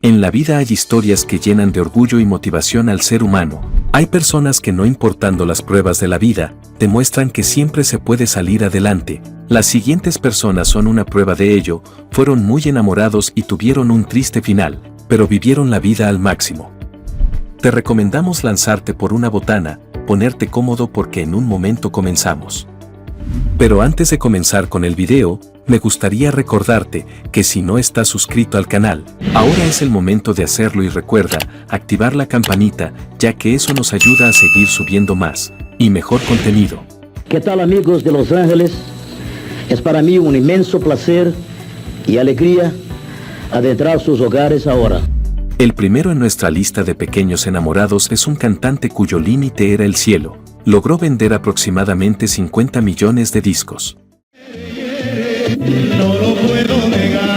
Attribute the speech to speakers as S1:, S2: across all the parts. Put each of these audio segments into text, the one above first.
S1: En la vida hay historias que llenan de orgullo y motivación al ser humano. Hay personas que no importando las pruebas de la vida, demuestran que siempre se puede salir adelante. Las siguientes personas son una prueba de ello, fueron muy enamorados y tuvieron un triste final, pero vivieron la vida al máximo. Te recomendamos lanzarte por una botana, ponerte cómodo porque en un momento comenzamos. Pero antes de comenzar con el video, me gustaría recordarte que si no estás suscrito al canal, ahora es el momento de hacerlo y recuerda activar la campanita, ya que eso nos ayuda a seguir subiendo más y mejor contenido.
S2: ¿Qué tal, amigos de Los Ángeles? Es para mí un inmenso placer y alegría adentrar sus hogares ahora.
S1: El primero en nuestra lista de pequeños enamorados es un cantante cuyo límite era el cielo. Logró vender aproximadamente 50 millones de discos.
S3: No lo puedo negar,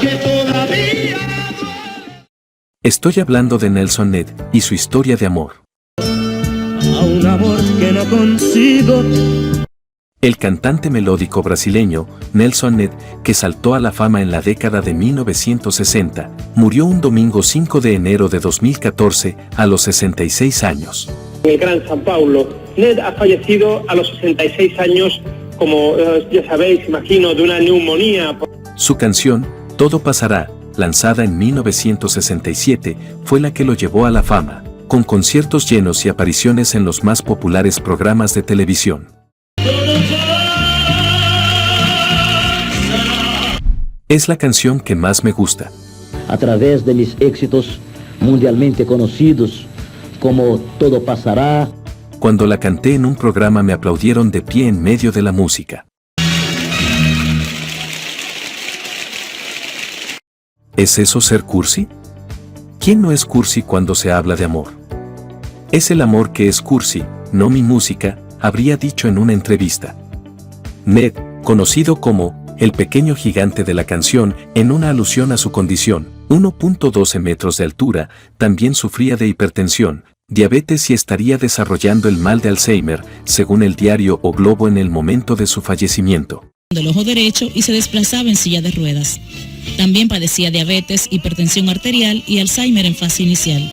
S3: que todavía...
S1: Estoy hablando de Nelson Ned y su historia de amor.
S3: A un amor que no consigo.
S1: El cantante melódico brasileño, Nelson Ned, que saltó a la fama en la década de 1960, murió un domingo 5 de enero de 2014 a los 66 años.
S4: En el Gran San Paulo, Ned ha fallecido a los 66 años, como ya sabéis, imagino, de una neumonía.
S1: Su canción, Todo Pasará, lanzada en 1967, fue la que lo llevó a la fama, con conciertos llenos y apariciones en los más populares programas de televisión. Es la canción que más me gusta.
S2: A través de mis éxitos mundialmente conocidos como Todo Pasará.
S1: Cuando la canté en un programa me aplaudieron de pie en medio de la música. ¿Es eso ser cursi? ¿Quién no es cursi cuando se habla de amor? Es el amor que es cursi, no mi música, habría dicho en una entrevista. Ned, conocido como el pequeño gigante de la canción, en una alusión a su condición, 1.12 metros de altura, también sufría de hipertensión, diabetes y estaría desarrollando el mal de Alzheimer, según el diario O Globo en el momento de su fallecimiento.
S5: Del ojo derecho y se desplazaba en silla de ruedas. También padecía diabetes, hipertensión arterial y Alzheimer en fase inicial.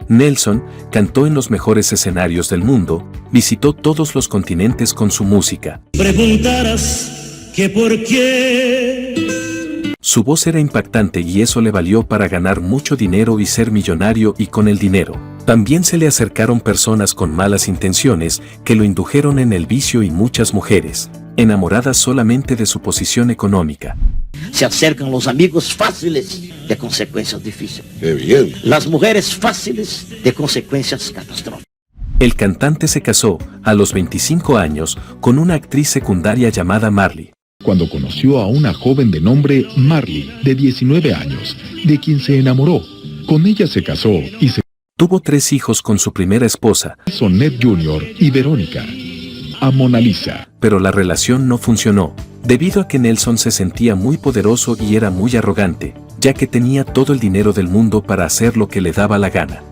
S1: Nelson cantó en los mejores escenarios del mundo, visitó todos los continentes con su música.
S3: Preguntarás que por qué.
S1: Su voz era impactante y eso le valió para ganar mucho dinero y ser millonario y con el dinero. También se le acercaron personas con malas intenciones que lo indujeron en el vicio y muchas mujeres, enamoradas solamente de su posición económica.
S2: Se acercan los amigos fáciles de consecuencias difíciles.
S6: ¡Qué bien!
S2: Las mujeres fáciles de consecuencias catastróficas.
S1: El cantante se casó, a los 25 años, con una actriz secundaria llamada Marley.
S7: Cuando conoció a una joven de nombre Marley, de 19 años, de quien se enamoró. Con ella se casó y se
S1: tuvo 3 hijos con su primera esposa,
S7: son Ned Jr. y Verónica. A Mona Lisa.
S1: Pero la relación no funcionó, debido a que Nelson se sentía muy poderoso y era muy arrogante, ya que tenía todo el dinero del mundo para hacer lo que le daba la gana.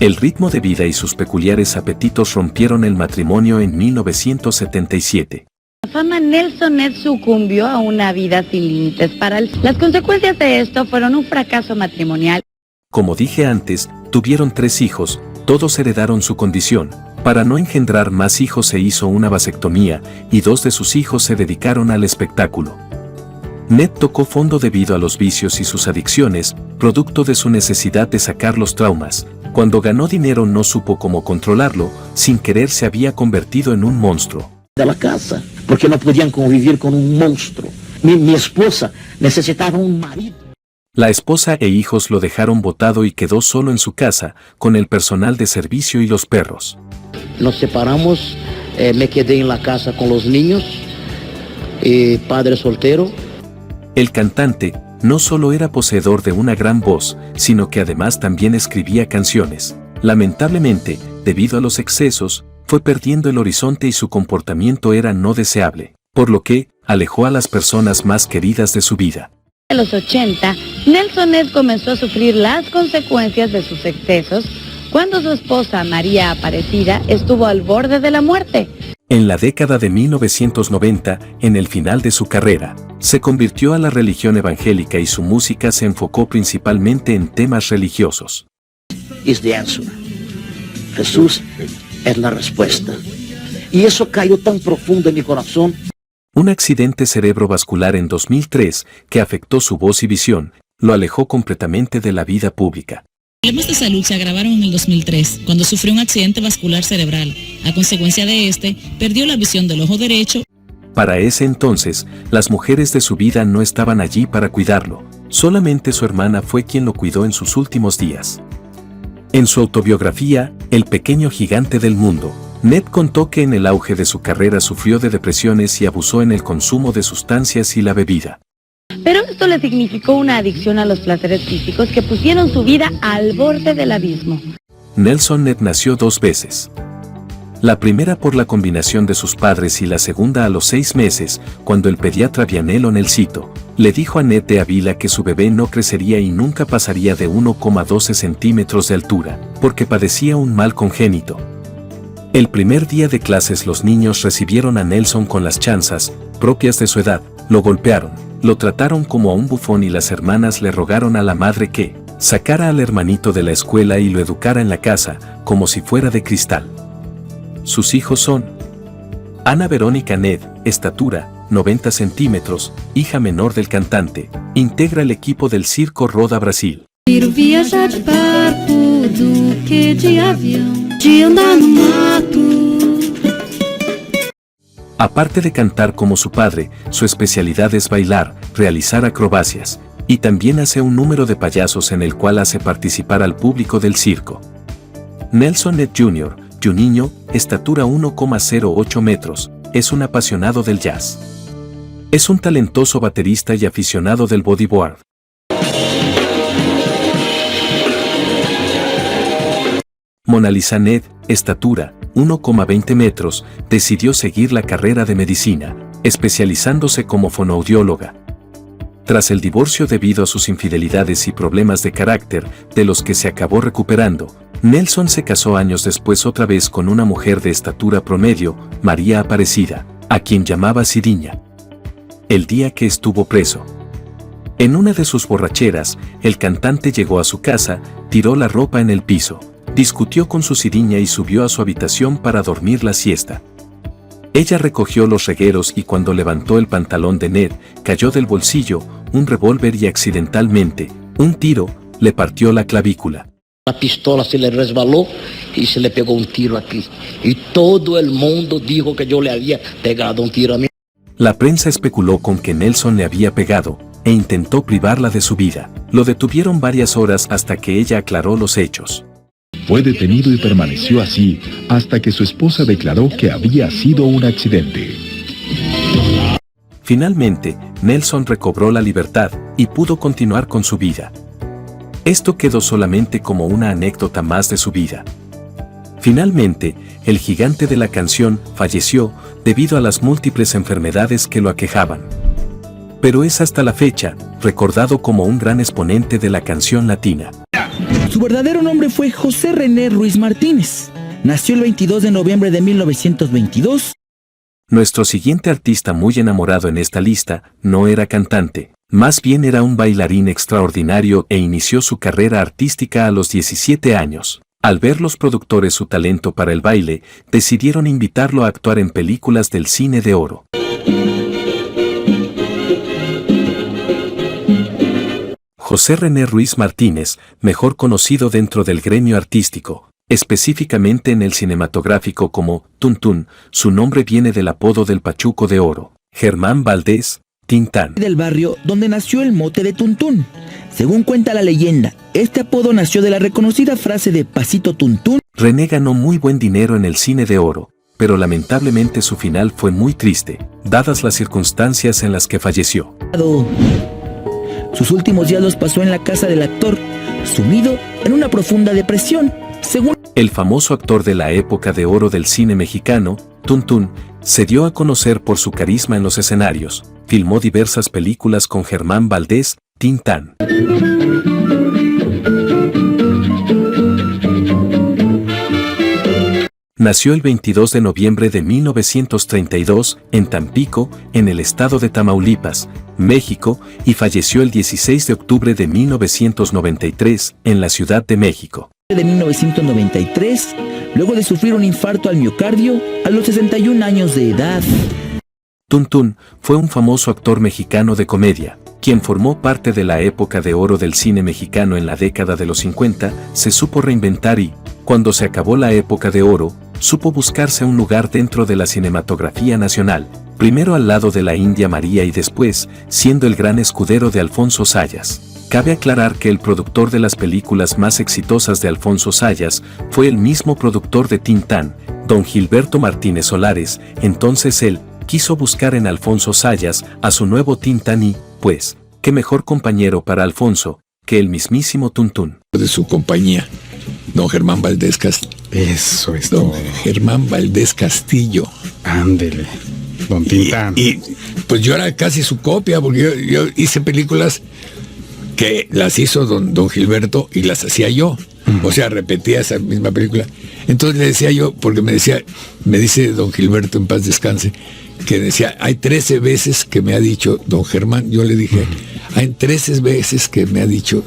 S1: El ritmo de vida y sus peculiares apetitos rompieron el matrimonio en 1977.
S8: La fama Nelson Ned sucumbió a una vida sin límites. Las consecuencias de esto fueron un fracaso matrimonial.
S1: Como dije antes, tuvieron 3 hijos, todos heredaron su condición. Para no engendrar más hijos se hizo una vasectomía y 2 de sus hijos se dedicaron al espectáculo. Ned tocó fondo debido a los vicios y sus adicciones, producto de su necesidad de sacar los traumas. Cuando ganó dinero no supo cómo controlarlo, sin querer se había convertido en un monstruo.
S2: De la casa, porque no podían convivir con un monstruo. Mi esposa necesitaba un marido.
S1: La esposa e hijos lo dejaron botado y quedó solo en su casa, con el personal de servicio y los perros.
S2: Nos separamos, me quedé en la casa con los niños, padre soltero.
S1: El cantante no solo era poseedor de una gran voz, sino que además también escribía canciones. Lamentablemente, debido a los excesos, fue perdiendo el horizonte y su comportamiento era no deseable, por lo que alejó a las personas más queridas de su vida.
S8: En los 80, Nelson Ned comenzó a sufrir las consecuencias de sus excesos cuando su esposa María Aparecida estuvo al borde de la muerte.
S1: En la década de 1990, en el final de su carrera, se convirtió a la religión evangélica y su música se enfocó principalmente en temas religiosos.
S2: Is the answer. Jesús es la respuesta. Y eso cayó tan profundo en mi corazón.
S1: Un accidente cerebrovascular en 2003 que afectó su voz y visión, lo alejó completamente de la vida pública.
S5: Los problemas de salud se agravaron en el 2003, cuando sufrió un accidente vascular cerebral. A consecuencia de este, perdió la visión del ojo derecho.
S1: Para ese entonces, las mujeres de su vida no estaban allí para cuidarlo, solamente su hermana fue quien lo cuidó en sus últimos días. En su autobiografía, El pequeño gigante del mundo, Ned contó que en el auge de su carrera sufrió de depresiones y abusó en el consumo de sustancias y la bebida.
S8: Pero esto le significó una adicción a los placeres físicos que pusieron su vida al borde del abismo.
S1: Nelson Ned nació 2 veces. La primera por la combinación de sus padres y la segunda a los 6 meses, cuando el pediatra Vianello Nelsito le dijo a Ned de Avila que su bebé no crecería y nunca pasaría de 1,12 centímetros de altura, porque padecía un mal congénito. El primer día de clases los niños recibieron a Nelson con las chanzas propias de su edad, lo golpearon, lo trataron como a un bufón y las hermanas le rogaron a la madre que sacara al hermanito de la escuela y lo educara en la casa, como si fuera de cristal. Sus hijos son Ana Verónica Ned, estatura, 90 centímetros, hija menor del cantante, integra el equipo del Circo Roda Brasil. Aparte de cantar como su padre, su especialidad es bailar, realizar acrobacias, y también hace un número de payasos en el cual hace participar al público del circo. Nelson Ned Jr., Juninho, estatura 1,08 metros, es un apasionado del jazz. Es un talentoso baterista y aficionado del bodyboard. Mona Lisa Ned, estatura, 1,20 metros, decidió seguir la carrera de medicina, especializándose como fonoaudióloga. Tras el divorcio debido a sus infidelidades y problemas de carácter, de los que se acabó recuperando, Nelson se casó años después otra vez con una mujer de estatura promedio, María Aparecida, a quien llamaba Cidiña. El día que estuvo preso. En una de sus borracheras, el cantante llegó a su casa, tiró la ropa en el piso, discutió con su Cidiña y subió a su habitación para dormir la siesta. Ella recogió los regueros y cuando levantó el pantalón de Ned, cayó del bolsillo un revólver y accidentalmente, un tiro, le partió la clavícula.
S2: La pistola se le resbaló y se le pegó un tiro aquí. Y todo el mundo dijo que yo le había pegado un tiro a mí.
S1: La prensa especuló con que Nelson le había pegado e intentó privarla de su vida. Lo detuvieron varias horas hasta que ella aclaró los hechos.
S7: Fue detenido y permaneció así hasta que su esposa declaró que había sido un accidente.
S1: Finalmente, Nelson recobró la libertad y pudo continuar con su vida. Esto quedó solamente como una anécdota más de su vida. Finalmente, el gigante de la canción falleció debido a las múltiples enfermedades que lo aquejaban. Pero es hasta la fecha recordado como un gran exponente de la canción latina.
S6: Su verdadero nombre fue José René Ruiz Martínez. Nació el 22 de noviembre de 1922.
S1: Nuestro siguiente artista muy enamorado en esta lista no era cantante, más bien era un bailarín extraordinario e inició su carrera artística a los 17 años. Al ver los productores su talento para el baile, decidieron invitarlo a actuar en películas del cine de oro. José René Ruiz Martínez, mejor conocido dentro del gremio artístico, específicamente en el cinematográfico como Tuntún, su nombre viene del apodo del Pachuco de Oro, Germán Valdés, Tintán.
S6: Del barrio donde nació el mote de Tuntún. Según cuenta la leyenda, este apodo nació de la reconocida frase de Pasito Tuntún.
S1: René ganó muy buen dinero en el cine de oro, pero lamentablemente su final fue muy triste, dadas las circunstancias en las que falleció.
S6: Sus últimos días los pasó en la casa del actor, sumido en una profunda depresión. Según
S1: el famoso actor de la época de oro del cine mexicano, Tuntún, se dio a conocer por su carisma en los escenarios, filmó diversas películas con Germán Valdés, Tintán. Nació el 22 de noviembre de 1932 en Tampico, en el estado de Tamaulipas, México, y falleció el 16 de octubre de 1993 en la Ciudad de México.
S6: De 1993, luego de sufrir un infarto al miocardio a los 61 años de edad.
S1: Tuntún fue un famoso actor mexicano de comedia, quien formó parte de la época de oro del cine mexicano en la década de los 50, se supo reinventar y, cuando se acabó la época de oro, supo buscarse un lugar dentro de la cinematografía nacional, primero al lado de la India María y después, siendo el gran escudero de Alfonso Sayas. Cabe aclarar que el productor de las películas más exitosas de Alfonso Sayas fue el mismo productor de Tintán, don Gilberto Martínez Solares. Entonces él quiso buscar en Alfonso Sayas a su nuevo Tintán y, pues, qué mejor compañero para Alfonso que el mismísimo Tuntún.
S9: De su compañía, don Germán Valdés Castillo.
S10: Eso es
S9: Don
S10: todo.
S9: Germán Valdés Castillo.
S10: Ándele, don Tintán.
S9: Y pues yo era casi su copia, porque yo hice películas que las hizo don Gilberto y las hacía yo. O sea, repetía esa misma película. Entonces le decía yo, porque me dice don Gilberto, en paz descanse, que decía, hay 13 veces que me ha dicho don Germán. Yo le dije, hay 13 veces que me ha dicho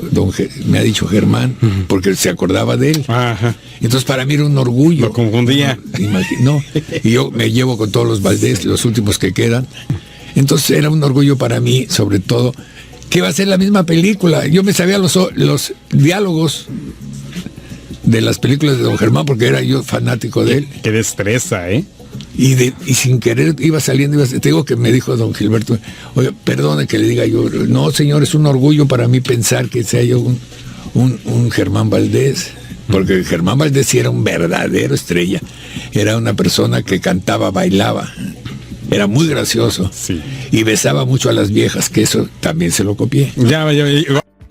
S9: Germán, porque se acordaba de él.
S10: Ajá.
S9: Entonces para mí era un orgullo.
S10: Lo confundía.
S9: No, y yo me llevo con todos los Valdés, los últimos que quedan. Entonces era un orgullo para mí, sobre todo, que iba a ser la misma película. Yo me sabía los diálogos de las películas de don Germán, porque era yo fanático de él.
S10: Qué destreza, ¿eh?
S9: Y sin querer iba saliendo, te digo que me dijo don Gilberto, oye, perdone que le diga yo, no señor, es un orgullo para mí pensar que sea yo un Germán Valdés, porque Germán Valdés sí era un verdadero estrella, era una persona que cantaba, bailaba, era muy gracioso,
S10: sí,
S9: y besaba mucho a las viejas, que eso también se lo copié.
S10: Ya.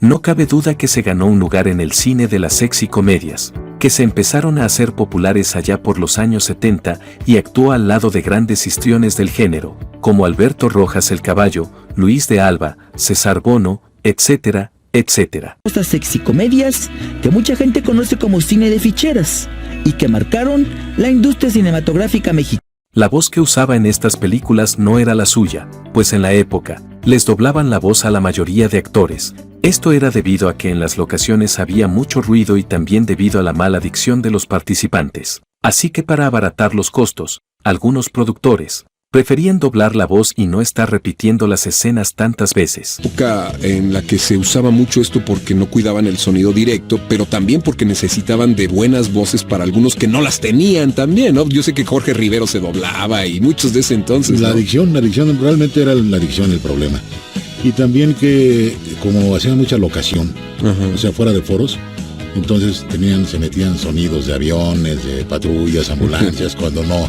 S1: No cabe duda que se ganó un lugar en el cine de las sexy comedias, que se empezaron a hacer populares allá por los años 70 y actuó al lado de grandes histriones del género, como Alberto Rojas el Caballo, Luis de Alba, César Bono, etcétera, etcétera.
S6: Estas sexicomedias que mucha gente conoce como cine de ficheras y que marcaron la industria cinematográfica mexicana.
S1: La voz que usaba en estas películas no era la suya, pues en la época, les doblaban la voz a la mayoría de actores. Esto era debido a que en las locaciones había mucho ruido y también debido a la mala dicción de los participantes. Así que para abaratar los costos, algunos productores preferían doblar la voz y no estar repitiendo las escenas tantas veces.
S11: Época en la que se usaba mucho esto porque no cuidaban el sonido directo, pero también porque necesitaban de buenas voces para algunos que no las tenían también, ¿no? Yo sé que Jorge Rivero se doblaba y muchos de ese entonces, ¿no?
S12: La adicción realmente era la adicción el problema. Y también que como hacían mucha locación, o sea, fuera de foros, entonces se metían sonidos de aviones, de patrullas, ambulancias, cuando no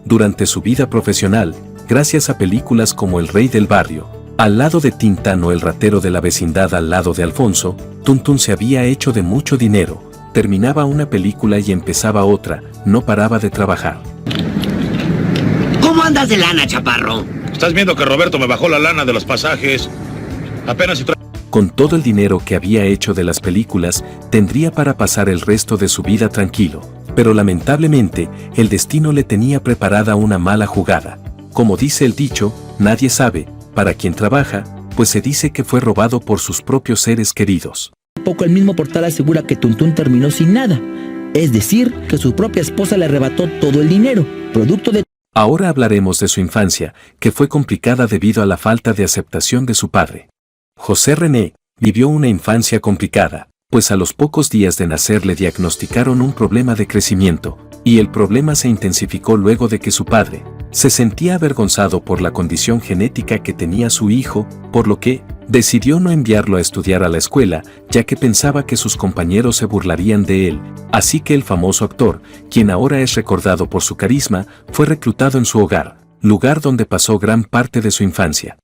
S1: Durante su vida profesional, gracias a películas como El Rey del Barrio, al lado de Tintán o El Ratero de la Vecindad al lado de Alfonso, Tuntún se había hecho de mucho dinero, terminaba una película y empezaba otra, no paraba de trabajar.
S13: ¿Cómo andas de lana, chaparro?
S14: Estás viendo que Roberto me bajó la lana de los pasajes. Apenas si
S1: Con todo el dinero que había hecho de las películas, tendría para pasar el resto de su vida tranquilo. Pero lamentablemente, el destino le tenía preparada una mala jugada. Como dice el dicho, nadie sabe para quién trabaja, pues se dice que fue robado por sus propios seres queridos.
S6: Poco el mismo portal asegura que Tuntún terminó sin nada, es decir, que su propia esposa le arrebató todo el dinero, producto de...
S1: Ahora hablaremos de su infancia, que fue complicada debido a la falta de aceptación de su padre. José René vivió una infancia complicada, pues a los pocos días de nacer le diagnosticaron un problema de crecimiento, y el problema se intensificó luego de que su padre se sentía avergonzado por la condición genética que tenía su hijo, por lo que decidió no enviarlo a estudiar a la escuela, ya que pensaba que sus compañeros se burlarían de él, así que el famoso actor, quien ahora es recordado por su carisma, fue reclutado en su hogar, lugar donde pasó gran parte de su infancia.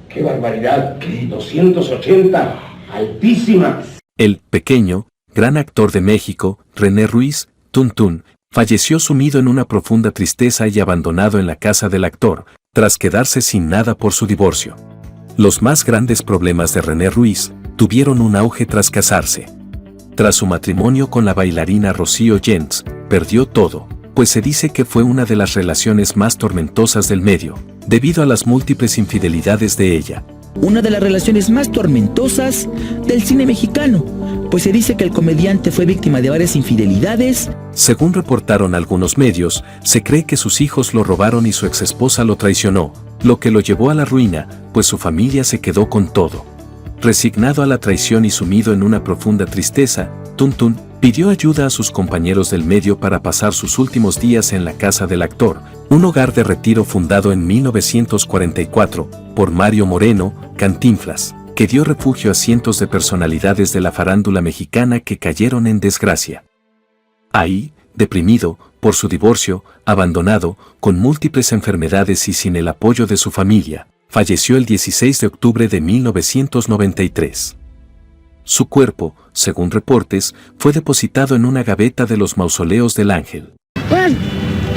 S15: ¡Qué barbaridad! ¡Qué 280! ¡Altísima!
S1: El pequeño, gran actor de México, René Ruiz, Tuntún, falleció sumido en una profunda tristeza y abandonado en la casa del actor, tras quedarse sin nada por su divorcio. Los más grandes problemas de René Ruiz tuvieron un auge tras casarse. Tras su matrimonio con la bailarina Rocío Jens, perdió todo, pues se dice que fue una de las relaciones más tormentosas del medio, debido a las múltiples infidelidades de ella.
S6: Una de las relaciones más tormentosas del cine mexicano, pues se dice que el comediante fue víctima de varias infidelidades.
S1: Según reportaron algunos medios, se cree que sus hijos lo robaron y su exesposa lo traicionó, lo que lo llevó a la ruina, pues su familia se quedó con todo. Resignado a la traición y sumido en una profunda tristeza, Tuntún pidió ayuda a sus compañeros del medio para pasar sus últimos días en la casa del actor, un hogar de retiro fundado en 1944 por Mario Moreno, Cantinflas, que dio refugio a cientos de personalidades de la farándula mexicana que cayeron en desgracia. Ahí, deprimido por su divorcio, abandonado, con múltiples enfermedades y sin el apoyo de su familia, falleció el 16 de octubre de 1993. Su cuerpo, según reportes, fue depositado en una gaveta de los mausoleos del Ángel.
S16: Pues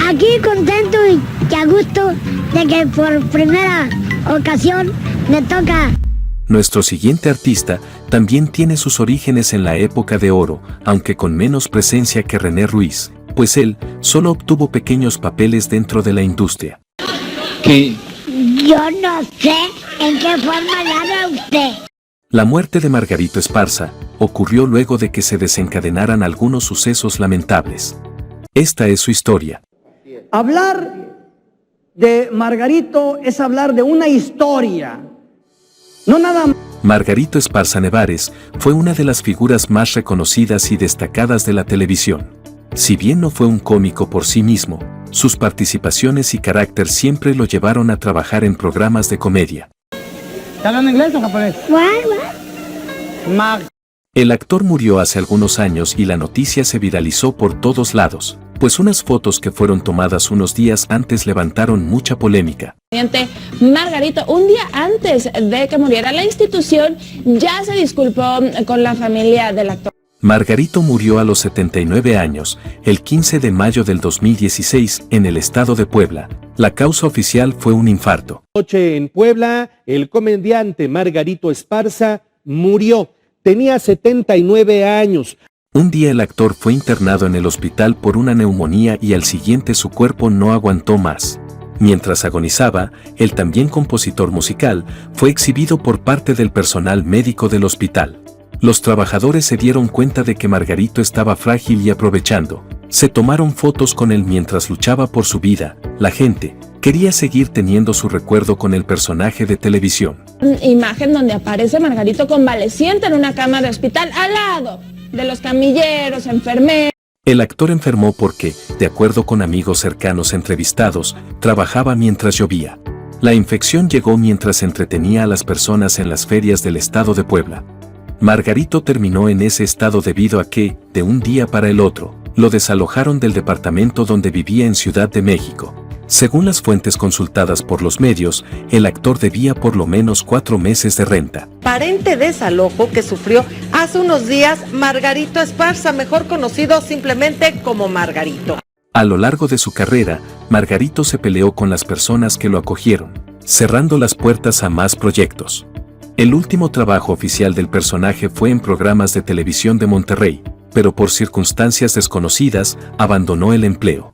S16: aquí contento y a gusto de que por primera ocasión me toca.
S1: Nuestro siguiente artista también tiene sus orígenes en la época de oro, aunque con menos presencia que René Ruiz, pues él solo obtuvo pequeños papeles dentro de la industria.
S16: Yo no sé en qué forma la haga usted.
S1: La muerte de Margarito Esparza ocurrió luego de que se desencadenaran algunos sucesos lamentables. Esta es su historia.
S17: Hablar de Margarito es hablar de una historia, no nada más.
S1: Margarito Esparza Nevares fue una de las figuras más reconocidas y destacadas de la televisión. Si bien no fue un cómico por sí mismo, sus participaciones y carácter siempre lo llevaron a trabajar en programas de comedia.
S17: ¿Está hablando inglés o japonés?
S1: El actor murió hace algunos años y la noticia se viralizó por todos lados, pues unas fotos que fueron tomadas unos días antes levantaron mucha polémica.
S18: Margarito, un día antes de que muriera, la institución ya se disculpó con la familia del actor.
S1: Margarito murió a los 79 años, el 15 de mayo del 2016, en el estado de Puebla. La causa oficial fue un infarto.
S19: Noche en Puebla, el comediante Margarito Esparza murió. Tenía 79 años.
S1: Un día el actor fue internado en el hospital por una neumonía y al siguiente su cuerpo no aguantó más. Mientras agonizaba, el también compositor musical fue exhibido por parte del personal médico del hospital. Los trabajadores se dieron cuenta de que Margarito estaba frágil y aprovechando, se tomaron fotos con él mientras luchaba por su vida. La gente quería seguir teniendo su recuerdo con el personaje de televisión.
S18: Imagen donde aparece Margarito convaleciente en una cama de hospital al lado de los camilleros, enfermeros.
S1: El actor enfermó porque, de acuerdo con amigos cercanos entrevistados, trabajaba mientras llovía. La infección llegó mientras entretenía a las personas en las ferias del estado de Puebla. Margarito terminó en ese estado debido a que, de un día para el otro, lo desalojaron del departamento donde vivía en Ciudad de México. Según las fuentes consultadas por los medios, el actor debía por lo menos 4 meses de renta.
S20: Aparente desalojo que sufrió hace unos días Margarito Esparza, mejor conocido simplemente como Margarito.
S1: A lo largo de su carrera, Margarito se peleó con las personas que lo acogieron, cerrando las puertas a más proyectos. El último trabajo oficial del personaje fue en programas de televisión de Monterrey, pero por circunstancias desconocidas, abandonó el empleo.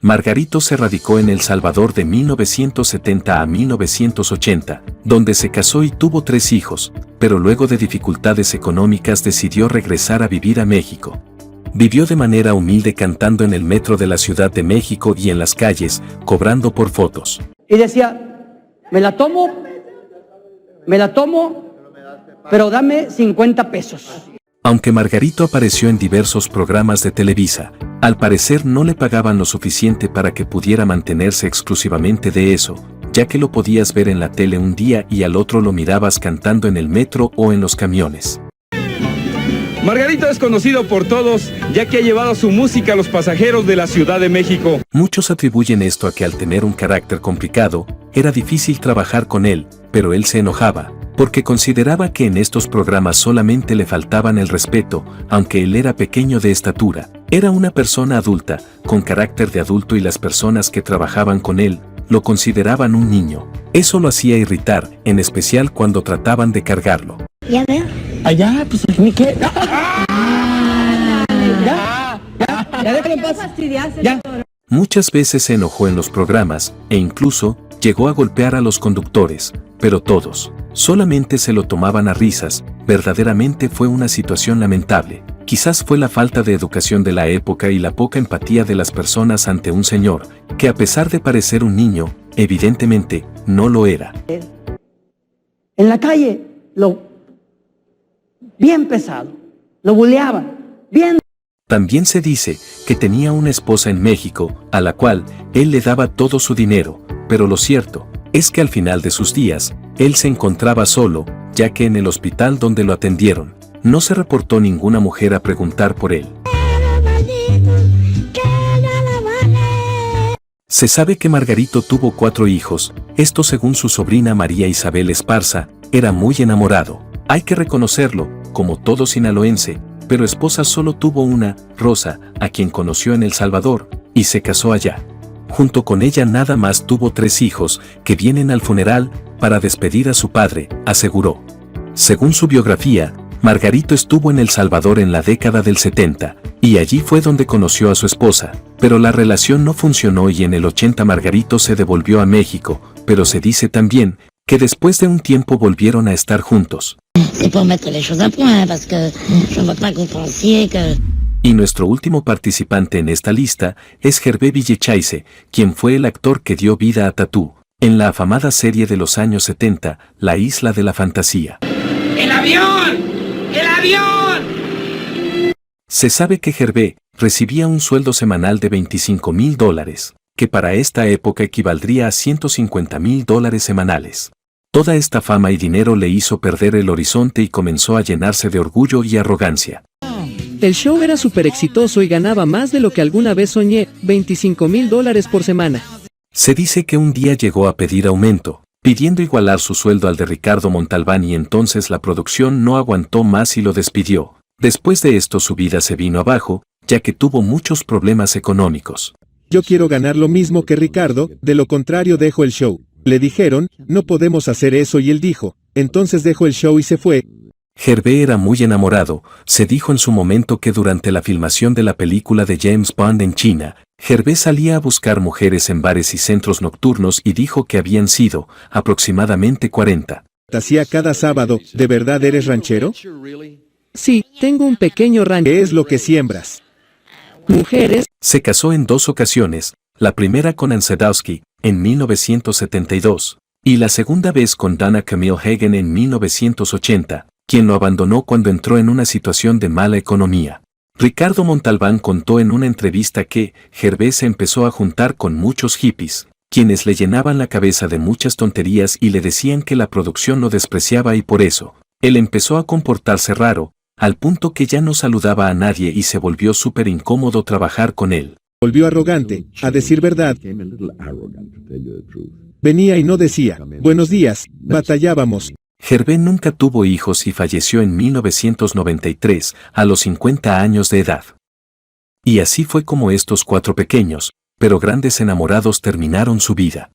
S1: Margarito se radicó en El Salvador de 1970 a 1980, donde se casó y tuvo 3 hijos, pero luego de dificultades económicas decidió regresar a vivir a México. Vivió de manera humilde cantando en el metro de la Ciudad de México y en las calles, cobrando por fotos.
S17: Y decía, me la tomo, pero dame 50 pesos.
S1: Aunque Margarito apareció en diversos programas de Televisa, al parecer no le pagaban lo suficiente para que pudiera mantenerse exclusivamente de eso, ya que lo podías ver en la tele un día y al otro lo mirabas cantando en el metro o en los camiones.
S21: Margarito es conocido por todos, ya que ha llevado su música a los pasajeros de la Ciudad de México.
S1: Muchos atribuyen esto a que al tener un carácter complicado, era difícil trabajar con él, pero él se enojaba, porque consideraba que en estos programas solamente le faltaban el respeto, aunque él era pequeño de estatura. Era una persona adulta, con carácter de adulto y las personas que trabajaban con él, lo consideraban un niño. Eso lo hacía irritar, en especial cuando trataban de cargarlo.
S16: Ya veo.
S17: Allá, pues ni qué. Ya déjalo en paz. Ya.
S1: Muchas veces se enojó en los programas, e incluso llegó a golpear a los conductores, pero todos solamente se lo tomaban a risas. Verdaderamente fue una situación lamentable. Quizás fue la falta de educación de la época y la poca empatía de las personas ante un señor, que a pesar de parecer un niño, evidentemente, no lo era.
S17: En la calle, bien pesado, lo buleaban, bien.
S1: También se dice que tenía una esposa en México, a la cual él le daba todo su dinero, pero lo cierto es que al final de sus días, él se encontraba solo, ya que en el hospital donde lo atendieron, no se reportó ninguna mujer a preguntar por él. Se sabe que Margarito tuvo 4 hijos, esto según su sobrina María Isabel Esparza, era muy enamorado. Hay que reconocerlo, como todo sinaloense, pero esposa solo tuvo una, Rosa, a quien conoció en El Salvador, y se casó allá. Junto con ella nada más tuvo 3 hijos, que vienen al funeral, para despedir a su padre, aseguró. Según su biografía, Margarito estuvo en El Salvador en la década del 70, y allí fue donde conoció a su esposa, pero la relación no funcionó y en el 80 Margarito se devolvió a México, pero se dice también que después de un tiempo volvieron a estar juntos. Y nuestro último participante en esta lista es Hervé Villechaize, quien fue el actor que dio vida a Tatú, en la afamada serie de los años 70, La Isla de la Fantasía.
S13: ¡El avión! ¡El avión!
S1: Se sabe que Hervé recibía un sueldo semanal de $25,000, que para esta época equivaldría a $150,000 semanales. Toda esta fama y dinero le hizo perder el horizonte y comenzó a llenarse de orgullo y arrogancia.
S4: El show era súper exitoso y ganaba más de lo que alguna vez soñé, $25,000 por semana.
S1: Se dice que un día llegó a pedir aumento, pidiendo igualar su sueldo al de Ricardo Montalbán y entonces la producción no aguantó más y lo despidió. Después de esto su vida se vino abajo, ya que tuvo muchos problemas económicos.
S22: Yo quiero ganar lo mismo que Ricardo, de lo contrario dejo el show. Le dijeron, no podemos hacer eso y él dijo, entonces dejó el show y se fue.
S1: Hervé era muy enamorado, se dijo en su momento que durante la filmación de la película de James Bond en China, Hervé salía a buscar mujeres en bares y centros nocturnos y dijo que habían sido, aproximadamente 40.
S22: Hacía cada sábado, ¿de verdad eres ranchero?
S4: Sí, tengo un pequeño rancho.
S22: ¿Qué es lo que siembras?
S4: Mujeres.
S1: Se casó en 2 ocasiones, la primera con Ann Sadowski, en 1972, y la segunda vez con Dana Camille Hagen en 1980, quien lo abandonó cuando entró en una situación de mala economía. Ricardo Montalbán contó en una entrevista que Hervé se empezó a juntar con muchos hippies, quienes le llenaban la cabeza de muchas tonterías y le decían que la producción lo despreciaba y por eso, él empezó a comportarse raro, al punto que ya no saludaba a nadie y se volvió súper incómodo trabajar con él.
S22: Volvió arrogante, a decir verdad. Venía y no decía, buenos días, batallábamos.
S1: Hervé nunca tuvo hijos y falleció en 1993, a los 50 años de edad. Y así fue como estos 4 pequeños, pero grandes enamorados terminaron su vida.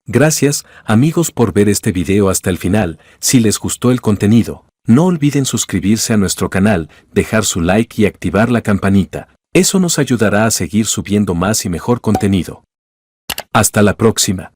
S1: Gracias, amigos, por ver este video hasta el final. Si les gustó el contenido, no olviden suscribirse a nuestro canal, dejar su like y activar la campanita. Eso nos ayudará a seguir subiendo más y mejor contenido. Hasta la próxima.